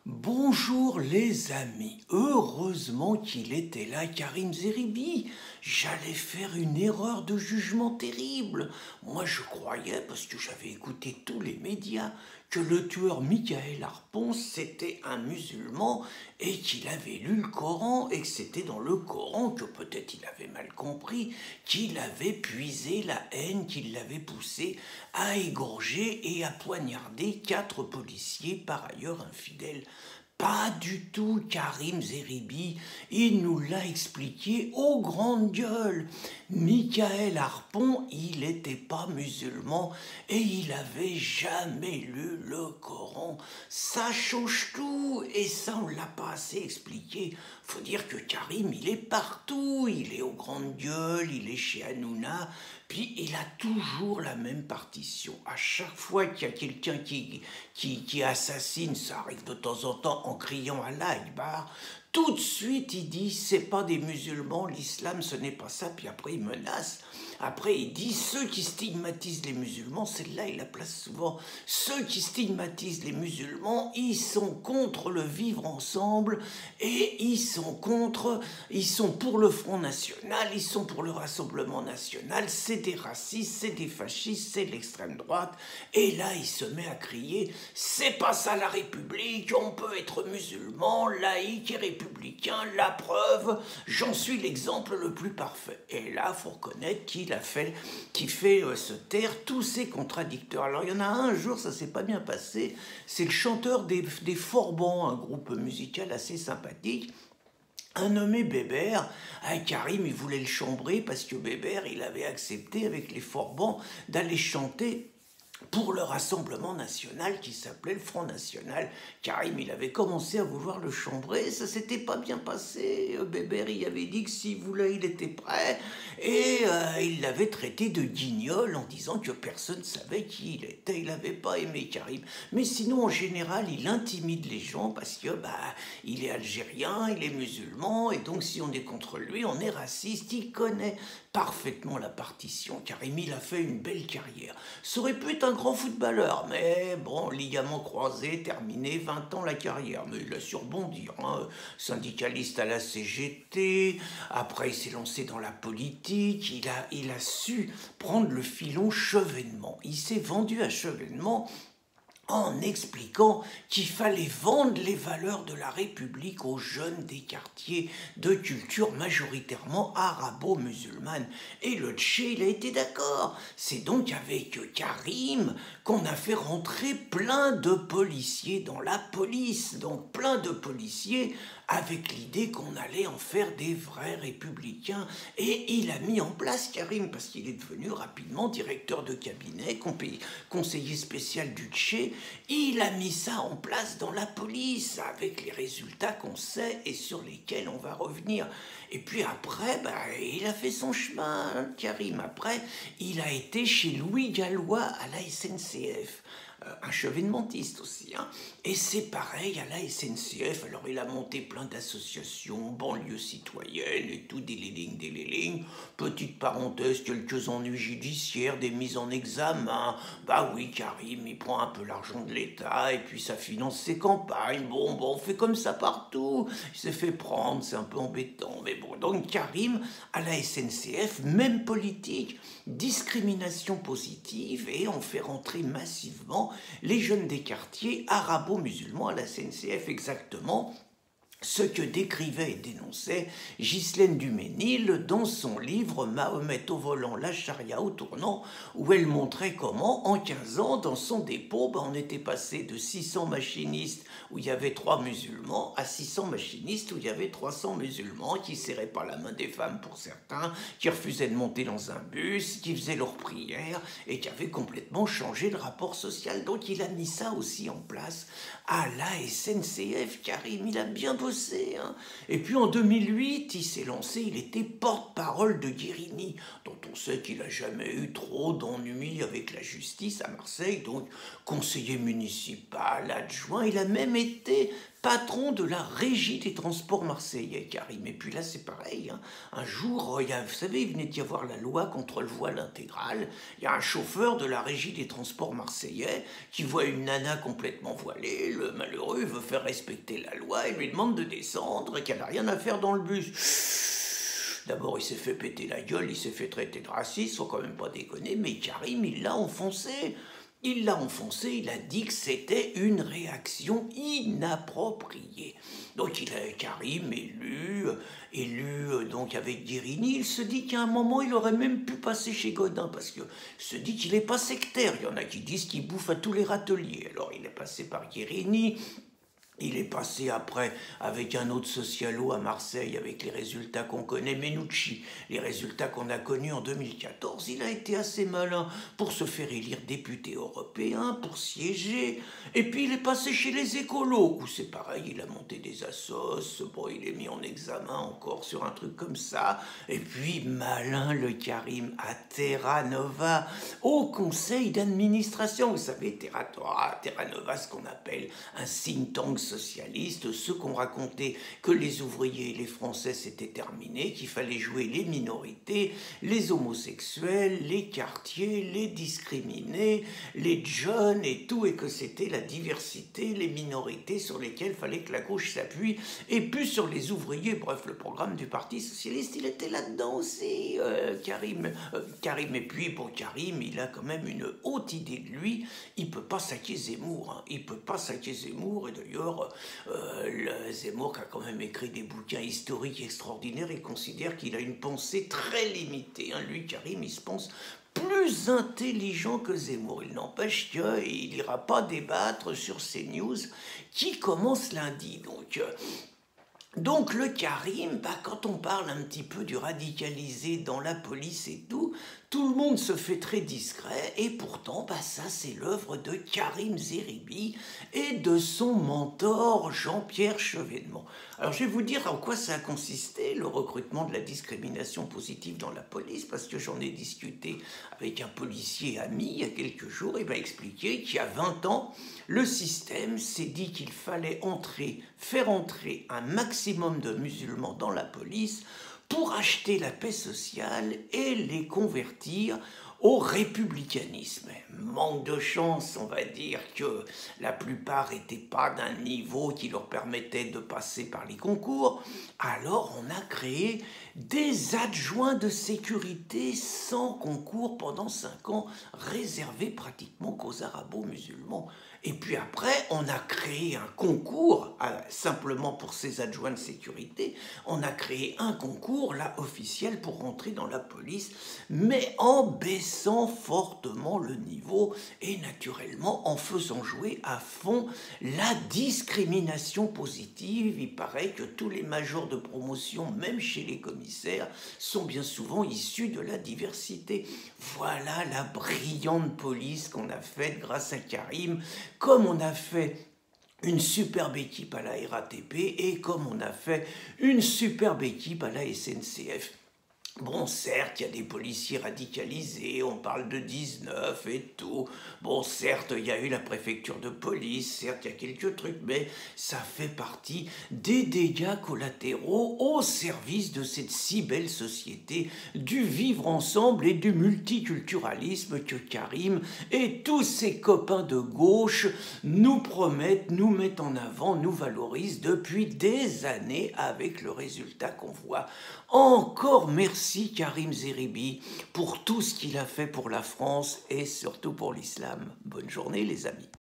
Bonjour les amis, heureusement qu'il était là, Karim Zeribi. J'allais faire une erreur de jugement terrible. Moi je croyais, parce que j'avais écouté tous les médias, que le tueur Michael Harpon c'était un musulman et qu'il avait lu le Coran et que c'était dans le Coran que peut-être il avait mal compris, qu'il avait puisé la haine, qu'il l'avait poussé à égorger et à poignarder 4 policiers par ailleurs infidèles. Pas du tout, Karim Zeribi, il nous l'a expliqué aux grandes gueules. Michael Harpon, il n'était pas musulman et il avait jamais lu le Coran. Ça change tout et ça on l'a pas assez expliqué. Faut dire que Karim, il est partout, il est aux grandes gueules, il est chez Hanouna, puis il a toujours la même partition. À chaque fois qu'il y a quelqu'un qui assassine, ça arrive de temps en temps en criant Allah Akbar, tout de suite il dit c'est pas des musulmans, l'islam ce n'est pas ça, puis après il menace. Après il dit ceux qui stigmatisent les musulmans, celle-là il la place souvent, ceux qui stigmatisent les musulmans, ils sont contre le vivre ensemble et ils sont pour le Front National, ils sont pour le Rassemblement National, c'est des racistes, c'est des fascistes, c'est de l'extrême droite. Et là il se met à crier c'est pas ça la République, on peut être musulman, laïque et républicain, la preuve, j'en suis l'exemple le plus parfait. Et là, faut reconnaître qu'il fait se taire tous ces contradicteurs. Alors il y en a un jour, ça s'est pas bien passé, c'est le chanteur des Forbans, un groupe musical assez sympathique, un nommé Bébert. Karim, il voulait le chambrer parce que Bébert, il avait accepté avec les Forbans d'aller chanter pour le Rassemblement National qui s'appelait le Front National. Karim, il avait commencé à vouloir le chambrer, ça s'était pas bien passé. Bébert, il avait dit que s'il voulait, il était prêt, et il l'avait traité de guignol en disant que personne ne savait qui il était. Il n'avait pas aimé Karim. Mais sinon, en général, il intimide les gens parce que, il est algérien, il est musulman, et donc si on est contre lui, on est raciste. Il connaît parfaitement la partition. Karim, il a fait une belle carrière. Ça aurait pu être un grand footballeur, mais bon, ligament croisé, terminé, 20 ans la carrière, mais il a su rebondir, hein. Syndicaliste à la CGT, après il s'est lancé dans la politique, il a su prendre le filon Chevènement, il s'est vendu à Chevènement en expliquant qu'il fallait vendre les valeurs de la République aux jeunes des quartiers de culture majoritairement arabo-musulmane. Et le Tché, il a été d'accord. C'est donc avec Karim qu'on a fait rentrer plein de policiers dans la police. Donc plein de policiers avec l'idée qu'on allait en faire des vrais républicains. Et il a mis en place Karim, parce qu'il est devenu rapidement directeur de cabinet, conseiller spécial du Tché. Il a mis ça en place dans la police, avec les résultats qu'on sait et sur lesquels on va revenir. Et puis après, il a fait son chemin, hein, Karim. Après, il a été chez Louis Gallois à la SNCF. Un chevènementiste aussi, hein. Et c'est pareil à la SNCF. Alors il a monté plein d'associations, banlieues citoyennes et tout, des lignes. Petite parenthèse, quelques ennuis judiciaires, des mises en examen. Bah oui, Karim, il prend un peu l'argent de l'État et puis ça finance ses campagnes. Bon, on fait comme ça partout. Il s'est fait prendre, c'est un peu embêtant. Mais bon, donc Karim, à la SNCF, même politique, discrimination positive, et on fait rentrer massivement les jeunes des quartiers arabo-musulmans à la SNCF, exactement ce que décrivait et dénonçait Ghislaine Duménil dans son livre Mahomet au volant, la charia au tournant, où elle montrait comment, en 15 ans, dans son dépôt, on était passé de 600 machinistes où il y avait 3 musulmans à 600 machinistes où il y avait 300 musulmans qui serraient pas la main des femmes pour certains, qui refusaient de monter dans un bus, qui faisaient leurs prières et qui avaient complètement changé le rapport social. Donc il a mis ça aussi en place à la SNCF. Karim, il a bien bossé, hein. Et puis en 2008, il s'est lancé, il était porte-parole de Guérini, dont on sait qu'il n'a jamais eu trop d'ennuis avec la justice à Marseille, donc conseiller municipal, adjoint, il a même été patron de la régie des transports marseillais, Karim. Et puis là, c'est pareil, hein. Un jour, vous savez, il venait d'y avoir la loi contre le voile intégral. Il y a un chauffeur de la régie des transports marseillais qui voit une nana complètement voilée. Le malheureux veut faire respecter la loi et lui demande de descendre et qu'elle n'a rien à faire dans le bus. D'abord, il s'est fait péter la gueule, il s'est fait traiter de raciste, faut quand même pas déconner, mais Karim, il l'a enfoncé. Il a dit que c'était une réaction inappropriée. Donc Karim, élu donc avec Guérini, il se dit qu'à un moment, il aurait même pu passer chez Godin, parce qu'il se dit qu'il n'est pas sectaire. Il y en a qui disent qu'il bouffe à tous les râteliers. Alors il est passé par Guérini. Il est passé après avec un autre socialo à Marseille avec les résultats qu'on connaît, Menucci, les résultats qu'on a connus en 2014. Il a été assez malin pour se faire élire député européen, pour siéger. Et puis il est passé chez les écolos, où c'est pareil, il a monté des assos, bon, il est mis en examen encore sur un truc comme ça. Et puis malin le Karim à Terra Nova, au conseil d'administration. Vous savez, Terra Nova, ce qu'on appelle un think tank socialistes, ceux qui ont raconté que les ouvriers et les Français c'était terminé, qu'il fallait jouer les minorités, les homosexuels, les quartiers, les discriminés, les jeunes et tout, et que c'était la diversité, les minorités sur lesquelles fallait que la gauche s'appuie, et puis sur les ouvriers. Bref, le programme du Parti socialiste, il était là-dedans aussi, Karim. Et puis, bon, Karim, il a quand même une haute idée de lui. Il peut pas saquer Zemmour, hein. Il peut pas saquer Zemmour, et d'ailleurs, Zemmour, qui a quand même écrit des bouquins historiques extraordinaires, il considère qu'il a une pensée très limitée, hein. Lui, Karim, il se pense plus intelligent que Zemmour. Il n'empêche qu'il n'ira pas débattre sur CNews qui commence lundi. Donc le Karim, quand on parle un petit peu du radicalisé dans la police et tout le monde se fait très discret, et pourtant, ça c'est l'œuvre de Karim Zeribi et de son mentor Jean-Pierre Chevènement. Alors je vais vous dire en quoi ça a consisté, le recrutement de la discrimination positive dans la police, parce que j'en ai discuté avec un policier ami il y a quelques jours, et m'a expliqué qu'il y a 20 ans, le système s'est dit qu'il fallait faire entrer un maximum de musulmans dans la police pour acheter la paix sociale et les convertir au républicanisme. Manque de chance, on va dire que la plupart n'étaient pas d'un niveau qui leur permettait de passer par les concours. Alors on a créé des adjoints de sécurité sans concours pendant 5 ans, réservés pratiquement qu'aux arabo-musulmans. Et puis après, on a créé un concours, simplement pour ces adjoints de sécurité, on a créé un concours, là, officiel, pour rentrer dans la police, mais en baissant fortement le niveau et naturellement en faisant jouer à fond la discrimination positive. Il paraît que tous les majors de promotion, même chez les commissaires, sont bien souvent issus de la diversité. Voilà la brillante police qu'on a faite grâce à Karim, comme on a fait une superbe équipe à la RATP et comme on a fait une superbe équipe à la SNCF. Bon, certes, il y a des policiers radicalisés, on parle de 19 et tout. Bon, certes, il y a eu la préfecture de police, certes, il y a quelques trucs, mais ça fait partie des dégâts collatéraux au service de cette si belle société, du vivre ensemble et du multiculturalisme que Karim et tous ses copains de gauche nous promettent, nous mettent en avant, nous valorisent depuis des années avec le résultat qu'on voit. Encore merci Karim Zeribi pour tout ce qu'il a fait pour la France et surtout pour l'islam. Bonne journée les amis.